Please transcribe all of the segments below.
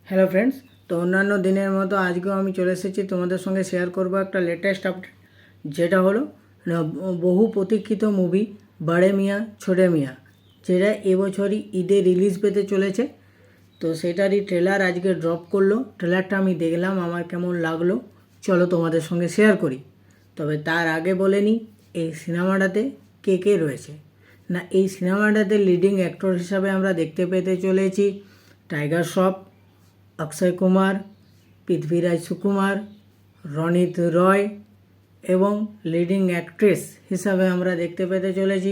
Hello friends, তো অন্যান্য দিনের মতো আজকেও আমি চলে এসেছি তোমাদের সঙ্গে শেয়ার করব একটা লেটেস্ট আপডেট, যেটা হলো বহু প্রতীক্ষিত মুভি বড়ে মিয়াঁ ছোটে মিয়াঁ, যেটা এবছরই ঈদে রিলিজ পেতে চলেছে। তো সেটারই ট্রেলার আজকে ড্রপ করলো। ট্রেলারটা আমি দেখলাম, আমার কেমন লাগলো চলো তোমাদের সঙ্গে শেয়ার করি। তবে তার আগে বলে নিই, এই সিনেমাটাতে কে কে রয়েছে। না, এই সিনেমাটাতে লিডিং অ্যাক্টর হিসাবে আমরা দেখতে পেতে চলেছি টাইগার শ্রফ, অক্ষয় কুমার, পৃথ্বীরাজ সুকুমার, রণিত রয় এবং লিডিং অ্যাক্ট্রেস হিসাবে আমরা দেখতে পেতে চলেছি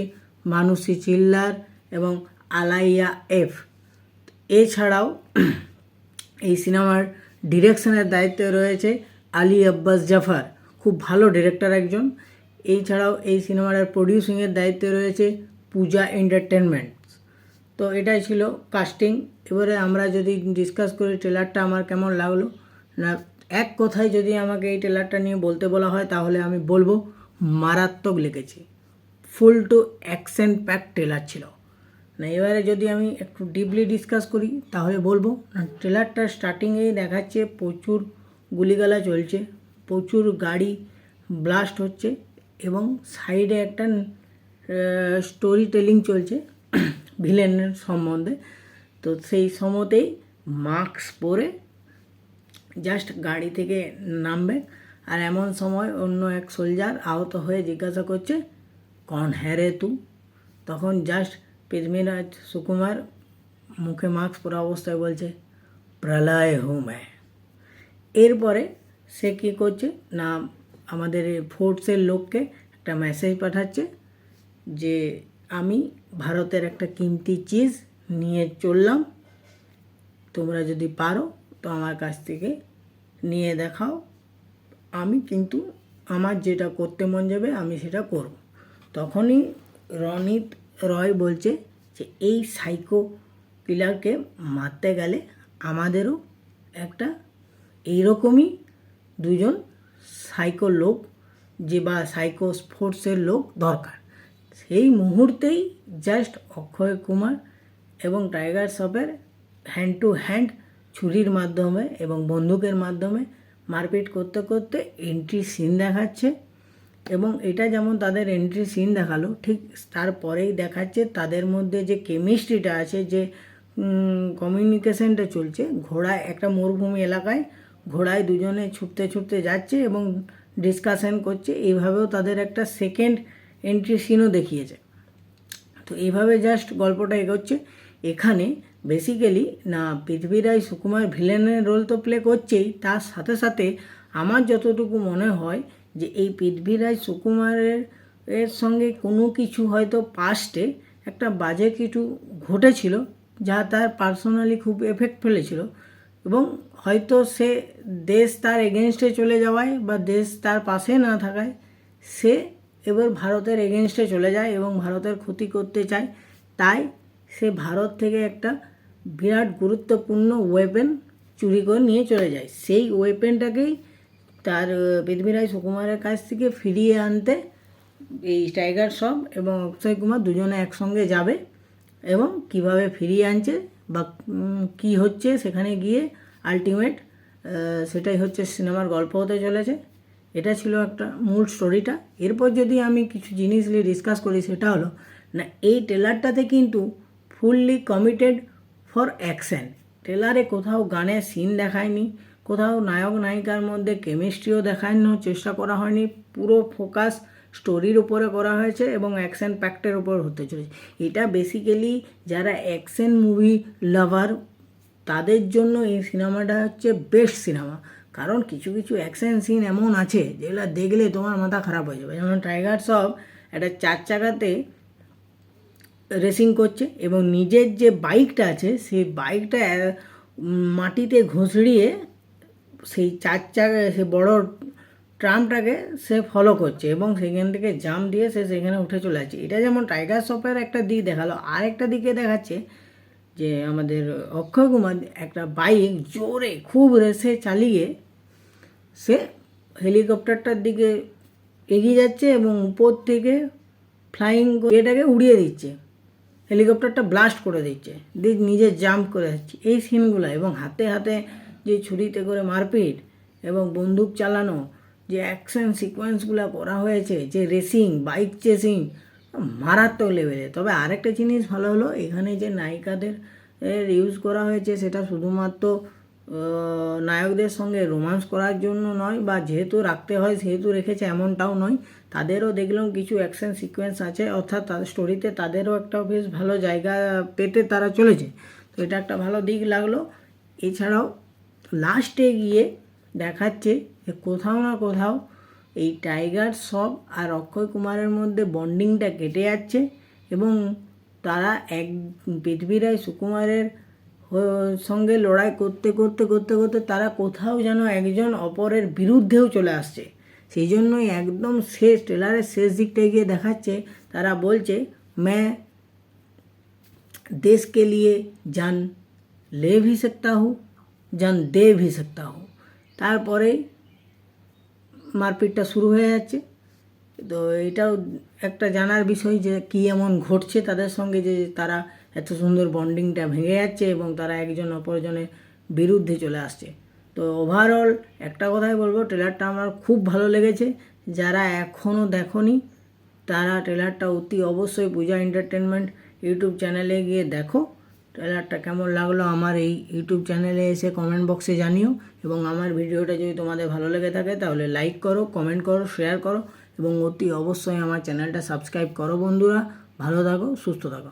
মানুষী চিল্লার এবং আলাইয়া এফ। এছাড়াও এই সিনেমার ডিরেকশনের দায়িত্বে রয়েছে আলী আব্বাস জাফর, খুব ভালো ডিরেক্টর একজন। এছাড়াও এই সিনেমার প্রডিউসিংয়ের দায়িত্বে রয়েছে পূজা এন্টারটেনমেন্ট। তো এটাই ছিল কাস্টিং। এবারে আমরা যদি ডিসকাস করি ট্রেলারটা আমার কেমন লাগলো, না এক কথায় যদি আমাকে এই ট্রেলারটা নিয়ে বলতে বলা হয় তাহলে আমি বলবো মারাত্মক লেগেছে। ফুল টু অ্যাকশন প্যাক ট্রেলার ছিল। না এবারে যদি আমি একটু ডিপলি ডিসকাস করি তাহলে বলবো না, ট্রেলারটা স্টার্টিংয়েই দেখাচ্ছে প্রচুর গুলিগালা চলছে, প্রচুর গাড়ি ব্লাস্ট হচ্ছে এবং সাইডে একটা স্টোরি টেলিং চলছে ভিলেনের সম্বন্ধে। তো সেই সময়তেই মাস্ক পরে জাস্ট গাড়ি থেকে নামবে, আর এমন সময় অন্য এক সোলজার আহত হয়ে জিজ্ঞাসা করছে কন হ্যাঁ রে তু। তখন জাস্ট পৃথ্বীরাজ সুকুমার মুখে মাস্ক পরা অবস্থায় বলছে প্রলয় হুঁ मैं। এরপরে সে কী করছে না, আমাদের ফোর্সের লোককে একটা মেসেজ পাঠাচ্ছে যে আমি ভারতের একটা কিমতি চিজ নিয়ে চললাম, তোমরা যদি পারো তো আমার কাছ থেকে নিয়ে দেখাও, আমি কিন্তু আমার যেটা করতে মন যাবে আমি সেটা করব। তখনই রণিত রয় বলছে যে এই সাইকো কিলারকে মারতে গেলে আমাদেরও একটা এইরকমই দুজন সাইকো লোক যে বা সাইকো ফোর্সের লোক দরকার। সেই মুহূর্তেই জাস্ট অক্ষয় কুমার এবং টাইগার শ্রফের হ্যান্ড টু হ্যান্ড ছুরির মাধ্যমে এবং বন্দুকের মাধ্যমে মারপিট করতে করতে এন্ট্রি সিন দেখাচ্ছে। এবং এটা যেমন তাদের এন্ট্রি সিন দেখালো, ঠিক তারপরেই দেখাচ্ছে তাদের মধ্যে যে কেমিস্ট্রিটা আছে, যে কমিউনিকেশনটা চলছে। ঘোড়ায় একটা মরুভূমি এলাকায় ঘোড়ায় দুজনে ছুটতে ছুটতে যাচ্ছে এবং ডিসকাশন করছে। এইভাবেও তাদের একটা সেকেন্ড এন্ট্রি সিনও দেখিয়েছে। তো এইভাবে জাস্ট গল্পটা এগোচ্ছে। এখানে বেসিক্যালি না পৃথ্বীরাজ সুকুমার ভিলেনের রোল তো প্লে করছেই, তার সাথে সাথে আমার যতটুকু মনে হয় যে এই পৃথ্বীরাজ সুকুমারের সঙ্গে কোনো কিছু হয়তো পাস্টে একটা বাজে কিছু ঘটেছিল যা তার পার্সোনালি খুব এফেক্ট ফেলেছিল, এবং হয়তো সে দেশ তার এগেনস্টে চলে যাওয়ায় বা দেশ তার পাশে না থাকায় সে এবার ভারতের এগেনস্টে চলে যায় এবং ভারতের ক্ষতি করতে চায়। তাই সে ভারত থেকে একটা বিরাট গুরুত্বপূর্ণ ওয়েপেন চুরি করে নিয়ে চলে যায়। সেই ওয়েপেনটাকেই তার পৃথ্বীরাজ সুকুমারের কাছ থেকে ফিরিয়ে আনতে এই টাইগার শ্রফ এবং অক্ষয় কুমার দুজনে একসঙ্গে যাবে, এবং কিভাবে ফিরিয়ে আনছে বা কী হচ্ছে সেখানে গিয়ে আলটিমেট সেটাই হচ্ছে সিনেমার গল্প হতে চলেছে। এটা ছিল একটা মূল স্টোরিটা। এরপর যদি আমি কিছু জিনিস নিয়ে ডিসকাস করি সেটা হলো না, এই ট্রেলারটাতে কিন্তু ফুললি কমিটেড ফর অ্যাকশন। ট্রেলারে কোথাও গানের সিন দেখায়নি, কোথাও নায়ক নায়িকার মধ্যে কেমিস্ট্রিও দেখানোর চেষ্টা করা হয়নি। পুরো ফোকাস স্টোরির উপরে করা হয়েছে এবং অ্যাকশন প্যাক্টের উপর হতে চলেছে। এটা বেসিক্যালি যারা অ্যাকশন মুভি লাভার তাদের জন্য এই সিনেমাটা হচ্ছে বেস্ট সিনেমা। কারণ কিছু কিছু অ্যাকশন সিন এমন আছে যেগুলো দেখলে তোমার মাথা খারাপ হয়ে যাবে। যেমন টাইগার শ্রফ একটা 4 চাকাতে রেসিং করছে এবং নিজের যে বাইকটা আছে সেই বাইকটা মাটিতে ঘষড়িয়ে সেই 4 চাকা সে বড় ট্রামটাকে সে ফলো করছে এবং সেখান থেকে জাম্প দিয়ে সে সেখানে উঠে চলে যাচ্ছে। এটা যেমন টাইগার শ্রফের একটা দিক দেখালো, আর একটা দিকে দেখাচ্ছে যে আমাদের অক্ষয় কুমার একটা বাইক জোরে খুব রেসে চালিয়ে সে হেলিকপ্টারটার দিকে এগিয়ে যাচ্ছে এবং উপর থেকে ফ্লাইং এটাকে উড়িয়ে দিচ্ছে। হেলিকপ্টারটা ব্লাস্ট করে দিচ্ছে, দিয়ে নিজে জাম্প করে যাচ্ছে, এই সিনগুলো এবং হাতে হাতে যে ছুরিতে করে মারপিট এবং বন্দুক চালানো, যে অ্যাকশন সিকোয়েন্সগুলো করা হয়েছে, যে রেসিং, বাইক চেসিং, মারাত্মক লেভেলে। তবে আরেকটা জিনিস ভালো হলো, এখানে যে নায়িকাদের ইউজ করা হয়েছে সেটা শুধুমাত্র নায়কদের সঙ্গে রোমান্স করার জন্য নয়, বা যেহেতু রাখতে হয় সেহেতু রেখেছে এমনটাও নয়। তাদেরও দেখলাম কিছু অ্যাকশন সিকোয়েন্স আছে, অর্থাৎ তাদের স্টোরিতে তাদেরও একটা বেশ ভালো জায়গা পেতে তারা চলেছে। তো এটা একটা ভালো দিক লাগলো। এছাড়াও লাস্টে গিয়ে দেখাচ্ছে যে কোথাও না কোথাও এই টাইগার শ্রফ আর অক্ষয় কুমারের মধ্যে বন্ডিংটা কেটে যাচ্ছে এবং তারা এক পৃথ্বীরাজ সুকুমারের সঙ্গে লড়াই করতে করতে করতে করতে তারা কোথাও যেন একজন অপরের বিরুদ্ধেও চলে আসছে। সেই জন্যই একদম শেষ ট্রেলারের শেষ দিকটায় গিয়ে দেখাচ্ছে তারা বলছে मैं देश के लिए जान ले भी सकता हूँ, जान दे भी सकता हूँ। তারপরে মারপিটটা শুরু হয়ে যাচ্ছে। তো এটাও একটা জানার বিষয় যে কী এমন ঘটছে তাদের সঙ্গে যে তারা এত সুন্দর বন্ডিংটা ভেঙে যাচ্ছে এবং তারা একজন অপরজনের বিরুদ্ধে চলে আসছে। তো ওভারঅল একটা কথাই বলবো, ট্রেলারটা আমার খুব ভালো লেগেছে। যারা এখনও দেখোনি তারা ট্রেলারটা অতি অবশ্যই পূজা এন্টারটেনমেন্ট ইউটিউব চ্যানেলে গিয়ে দেখো। ট্রেলারটা কেমন লাগলো আমার এই ইউটিউব চ্যানেলে এসে কমেন্ট বক্সে জানিও, এবং আমার ভিডিওটা যদি তোমাদের ভালো লেগে থাকে তাহলে লাইক করো, কমেন্ট করো, শেয়ার করো এবং অতি অবশ্যই আমার চ্যানেলটা সাবস্ক্রাইব করো বন্ধুরা। ভালো থাকো, সুস্থ থাকো।